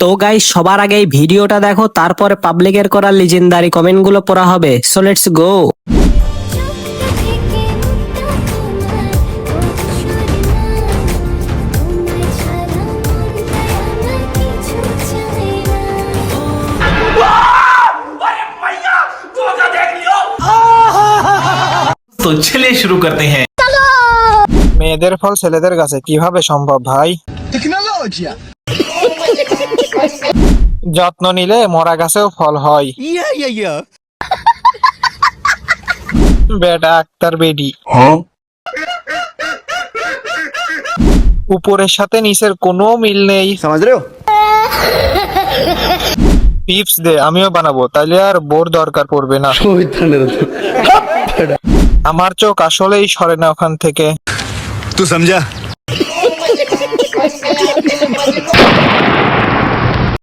তো গাইস, সবার আগে এই ভিডিওটা দেখো, তারপরে পাবলিকের করা লিজেন্ডারি কমেন্টগুলো পড়া হবে। So let's go. तो चलिए शुरू करते हैं। মেয়েদের ফল ছেলেদের কাছে কিভাবে সম্ভব ভাই? যত্ন নিলে মরা গাছেও ফল হয়। বেটা আক্তার বেডি। উপরের সাথে নিচের কোনো মিল নেই। টিপস দে, আমিও বানাবো, তাইলে আর বোর দরকার পড়বে না। আমার চোখ আসলেই সরে না ওখান থেকে। तू समझा?